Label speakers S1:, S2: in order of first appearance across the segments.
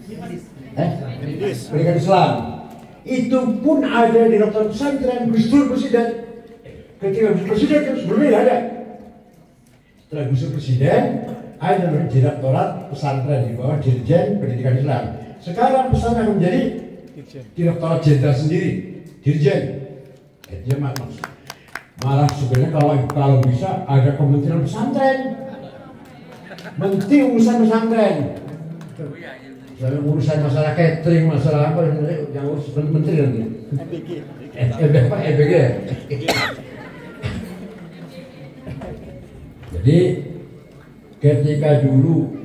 S1: Pendidikan Islam. Itu pun ada di Direktorat Pesantren. Gus Dur presiden. Ketika Gus Presiden itu sebelumnya ada. Setelah Gus Dur presiden, ada Direktorat Pesantren di bawah Dirjen Pendidikan Islam. Sekarang pesantren akan menjadi Direktorat Jenderal sendiri, Dirjen. Dia malah sebenarnya kalau bisa ada Kementerian Pesantren, Menteri urusan pesantren. Misalnya urusan masalah catering, masalah apa yang urus menteri nanti. EBG. Jadi ketika dulu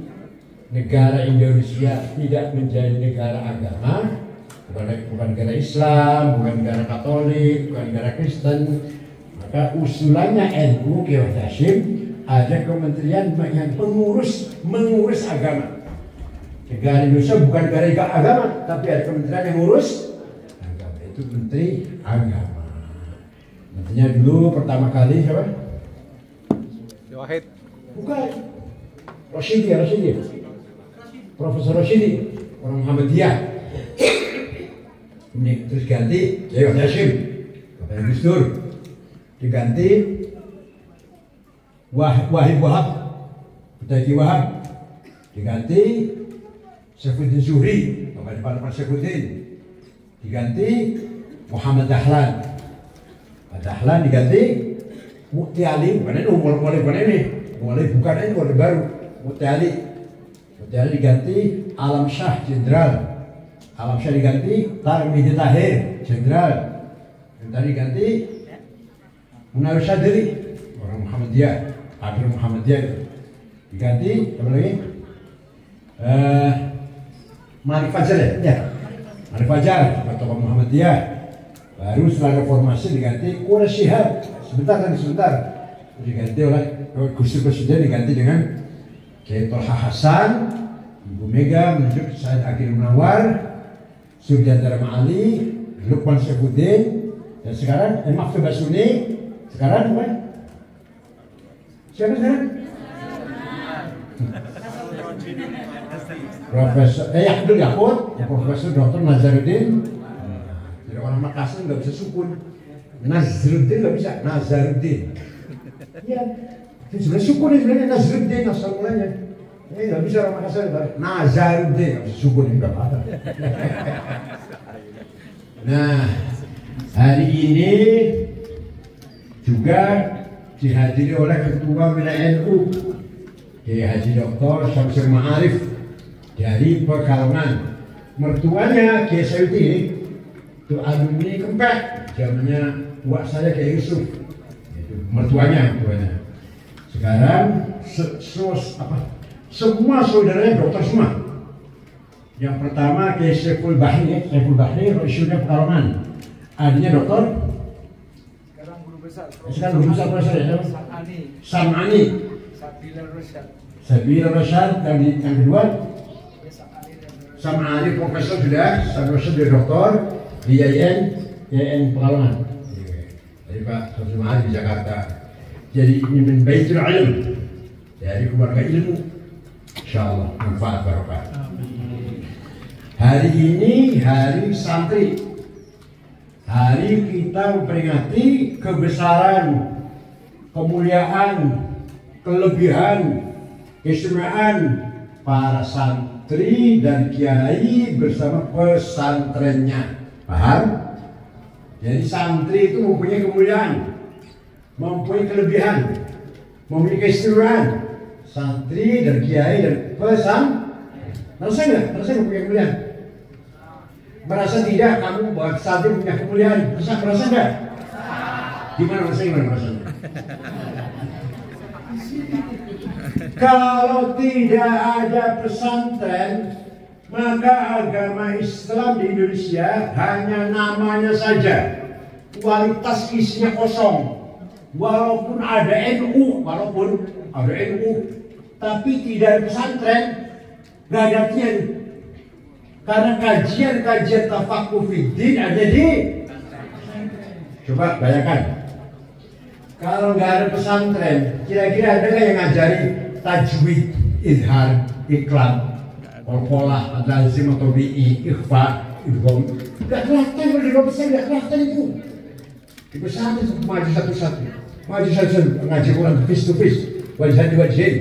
S1: negara Indonesia tidak menjadi negara agama, bukan negara Islam, bukan negara Katolik, bukan negara Kristen, maka usulannya NU Kiai Hasyim ada kementerian yang mengurus agama. Negara Indonesia bukan negara agama, tapi ada kementerian yang ngurus agama, itu Menteri Agama. Menterinya dulu pertama kali siapa?
S2: Wahid.
S1: Bukan. Rosyidi. Profesor Rosyidi, orang Muhammadiyah. Ini terus ganti Kiai Hasyim, Bapak Gus Dur. Diganti Wahid Wahab, Putaki Wahab. Diganti Saifuddin Zuhri, Bapak Saifuddin. Diganti Muhammad Dahlan. Dahlan diganti Mukti Ali, bukan ini, bukan ini baru. Mukti Ali diganti Alam Syah Jenderal. Alam Syah diganti Tarmidi Tahir Jenderal. Yang tadi diganti Munawir Syadili, orang Muhammadiyah, kader Muhammadiyah. Diganti apa lagi? Malik Fajar ya? Malik Fajar, tokoh Muhammadiyah. Baru setelah reformasi diganti Quraish Shihab. Sebentar. Diganti oleh Gus Dur Presiden, diganti dengan Kiai Tolha Hasan, Ibu Mega menunjuk Said Akil Munawar, Suryantara Ma'ali, Lukman Saifuddin, dan sekarang Mahfud Basuni. Sekarang apa? Siapa sekarang? Profesor Abdul Yaqut, Profesor Dr. Nazaruddin. Jadi orang Makassar nggak bisa sukun. Nazaruddin nggak bisa, Nazaruddin. Iya, sebenarnya sukun sebenarnya Nazaruddin asal mulanya. Ini nggak bisa orang Makassar, Nazaruddin nggak bisa sukun ini nggak apa. Nah, hari ini juga dihadiri oleh Ketua Wilayah NU Kiai Haji Dr. Syamsul Ma'arif dari Pekalongan. Mertuanya Kiai Sayuti itu alumni Kempek, zamannya buat saya Kiai Yusuf. Itu mertuanya. Sekarang semua saudaranya dokter semua. Yang pertama Kiai Saiful Bahri, Rosyunya Pekalongan. Adanya dokter. Sekarang guru besar Profesor ya? Sam'ani. Sabila Rosyad. Dan yang kedua Sam'ani Profesor sudah, Profesor sudah doktor di IAIN Pekalongan. Dari Pak Sam'ani di Jakarta. Jadi ini min baitul ilm, dari keluarga ilmu. Insyaallah manfaat barokah. Hari ini hari santri. Hari kita memperingati kebesaran, kemuliaan, kelebihan, keistimewaan para santri dan kiai bersama pesantrennya. Paham? Jadi santri itu mempunyai kemuliaan, mempunyai kelebihan, mempunyai keistimewaan. Santri dan kiai dan pesantren. Merasa nggak? Merasa mempunyai kemuliaan? Merasa tidak kamu buat santri punya kemuliaan? Merasa nggak? Gimana rasanya? Kalau tidak ada pesantren, maka agama Islam di Indonesia hanya namanya saja, kualitas isinya kosong. Walaupun ada NU, tapi tidak ada pesantren, nggak ada artinya. Karena kajian tafakuh fiddin ada di. Coba bayangkan, kalau nggak ada pesantren, kira-kira ada nggak yang ngajari tajwid, izhar, iklam, pola lazim atau bi ikhfa idgham nggak kelihatan kalau di besar nggak kelihatan itu di pesantren maju satu-satu ngaji Quran face to face wajah di wajah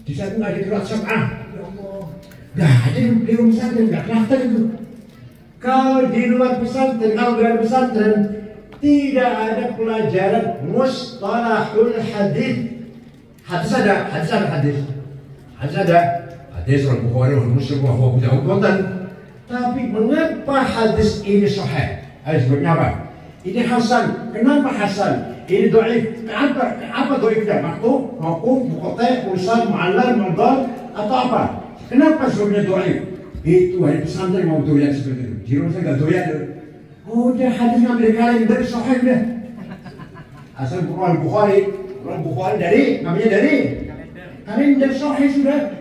S1: di sana nggak ada kelas sabah ya Allah nggak ada di rumah pesantren nggak kelihatan itu. Kalau di luar pesantren, kalau di luar pesantren tidak ada pelajaran mustalahul hadis. Hadis ada hadis Al-Bukhari, Muslim, Abu Dawud. Tapi mengapa hadis ini sahih? Sebabnya apa? Ini hasan. Kenapa hasan? Ini dhaif. Apa dhaifnya? Maktub, mauquf, muqatta', mursal, mu'allal, mardal atau apa? Kenapa sebabnya dhaif? Itu hari pesantren mau doyan seperti itu. Di rumah saya nggak doyan. Udah hadis ngambil kalian dari sahih dah. Asal Al-Bukhari dari namanya dari kalian dari sahih sudah.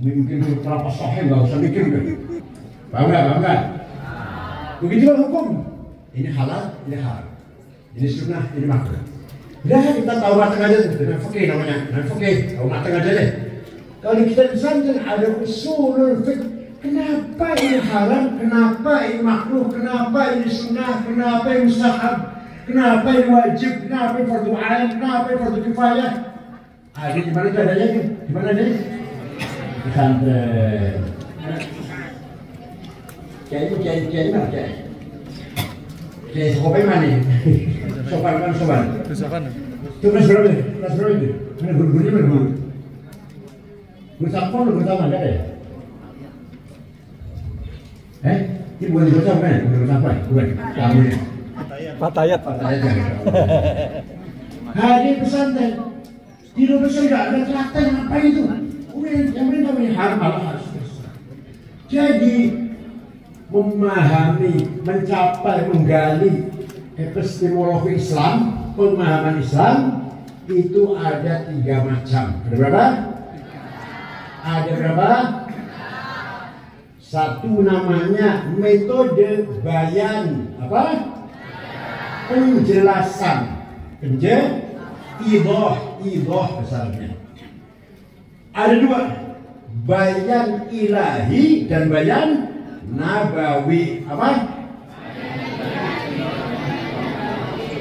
S1: Mungkin berapa sahih nggak usah mikir kan? Paham nggak? Begitulah hukum. Ini halal, ini haram. Ini sunnah, ini makruh. Udah kita tahu matang aja dengan fikih namanya. Dengan fikih tahu matang aja deh. Kalau kita pesantren ada usulul fiqh. Kenapa ini haram? Kenapa ini makruh? Kenapa ini sunnah? Kenapa ini mustahab? Kenapa ini wajib? Kenapa ini fardu ain? Kenapa ini fardu kifayah? Ada di mana adanya? Di mana adanya? Pesantren. Kiai mana kiai? Kiai sopan mana? Sopan. Itu kelas berapa itu? Mana guru-gurunya mana guru? Guru sapon atau guru taman ada ya? Ini bukan guru sapon kan? Guru sapon? Bukan? Kamu ya?
S2: Fatayat.
S1: Hari pesantren di Indonesia nggak ada kelihatan apa itu. Yang mereka haram halal. Jadi memahami, mencapai, menggali epistemologi Islam, pemahaman Islam itu ada 3 macam. Ada berapa? Ada berapa? Satu namanya metode bayan apa? Penjelasan. Idah besarnya. Ada 2, bayan ilahi dan bayan nabawi. Apa?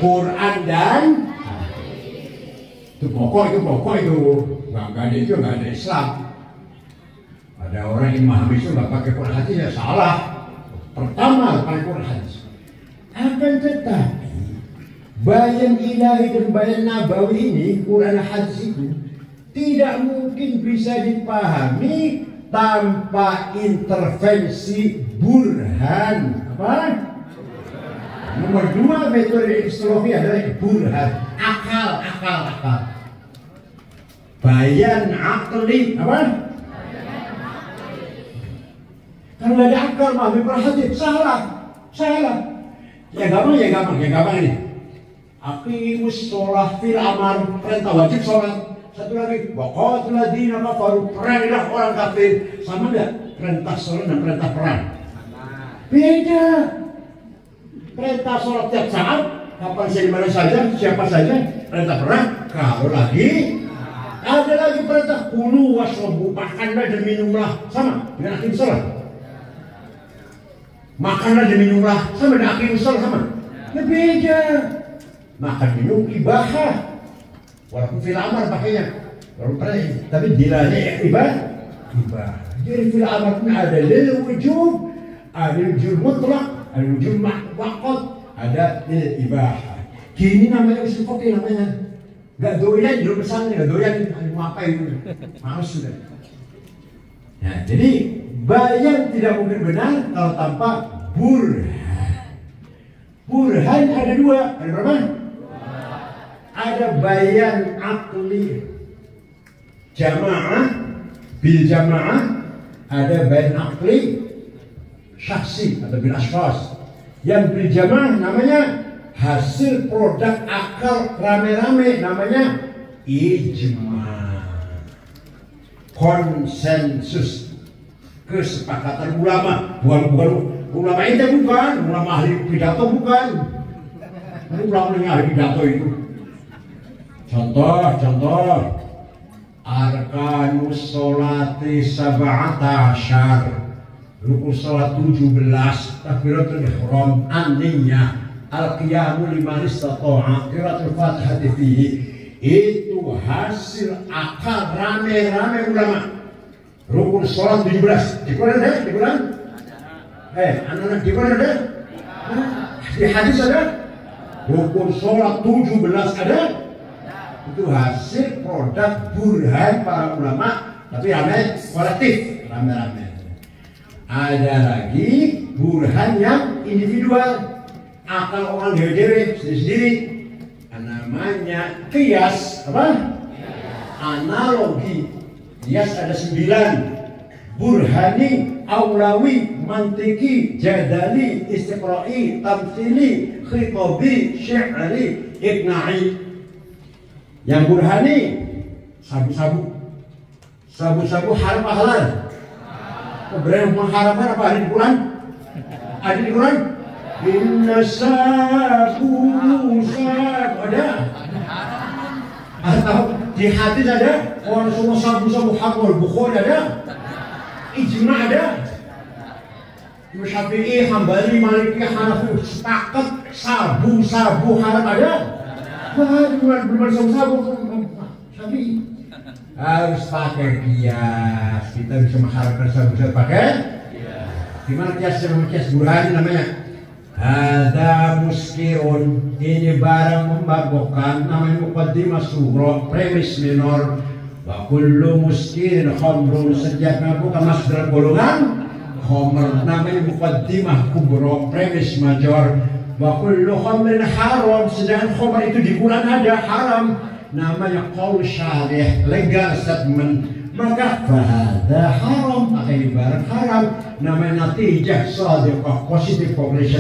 S1: Quran dan itu pokok itu nggak ada Islam. Ada orang yang memahami itu nggak pakai Quran hadis ya salah. Pertama pakai Quran hadis. Akan tetapi bayan ilahi dan bayan nabawi ini Quran hadis itu tidak mungkin bisa dipahami tanpa intervensi burhan. Apa? Nomor 2 metode epistemologi adalah burhan, akal. Bayan akli, apa? Kalau ada akal mah berhati salah. Ya gampang ini. Aqimus sholah fil amar, perintah wajib sholat. Satu lagi, waqatul ladzina kafaru, perangilah orang kafir. Sama enggak? Perintah sholat dan perintah perang. Beda. Perintah sholat tiap saat, kapan saja, dimana saja, siapa saja. Perintah perang, kalau lagi ada lagi perintah kulu wasrobu, makanlah dan minumlah. Sama dengan akhir sholat. Makanlah dan minumlah sama dengan akhir sholat sama. Ya beda. Makan minum ibahah. Walaupun fil amar pakainya, tapi dilanya ibah. Jadi fil amar pun ada lil wujub, ada wujub mutlak, ada wujub muaqqat, ada lil ibah. Kini namanya usul fikih namanya. Gak doyan dulu pesannya, gak doyan mau apa itu, males sudah. Nah, jadi bayan tidak mungkin benar kalau tanpa burhan. Burhan ada 2, ada berapa? Ada bayan akli jamaah bil jamaah, ada bayan akli syakhsi atau bil ashkhas. Yang bil jamaah namanya hasil produk akal rame-rame, namanya ijma, konsensus, kesepakatan ulama. Bukan ulama itu, bukan ulama ahli pidato, bukan ulama yang ahli pidato itu. Contoh Arkanus sholati sab'ata asyar, rukun sholat 17, takbiratul ihram, an-niyah, al-qiyamu liman istata'a, qiraatul fatihati fihi. Itu hasil akal rame-rame ulama. Rukun sholat 17 di Quran ada? Di Quran? Anak-anak di Quran ada? Di hadis ada? Rukun sholat 17 ada? Itu hasil produk burhan para ulama, tapi rame kolektif, rame-rame. Ada lagi burhan yang individual, akal orang dewe-dewe sendiri-sendiri. Namanya qiyas, apa? Analogi. Qiyas ada 9. Burhani, aulawi, mantiki, jadali, istiqra'i, tamthili, khitabi, syi'ri, iqna'i. Yang burhani, sabu-sabu. Sabu-sabu haram halal. Berani mengharamkan apa ada di Quran? Ada di Quran? Inna sabu ada. Atau di hadis ada. Orang semua sabu-sabu hakul Bukhari ada. Ijma ada. Syafi'i, Hambali, Maliki, Hanafi sepakat sabu-sabu haram ada. Belum sabu-sabu Syafi'i. Harus pakai kias. Kita bisa mengharapkan sabu-sabu pakai gimana kias? Kias burhani namanya. Ada muskirun, ini barang memabukkan, namanya muqaddimah surah, premis minor. Wa kullu muskirin khamrun, setiap mabukkan masdar golongan khamr, namanya muqaddimah kubra, premis major. Wa kullu khamrin haram, sedangkan khamr itu di Quran ada haram, namanya qaul syarih, legal statement. Maka fahada haram, pakai barang haram, namanya natijah shadiqah, positive conclusion.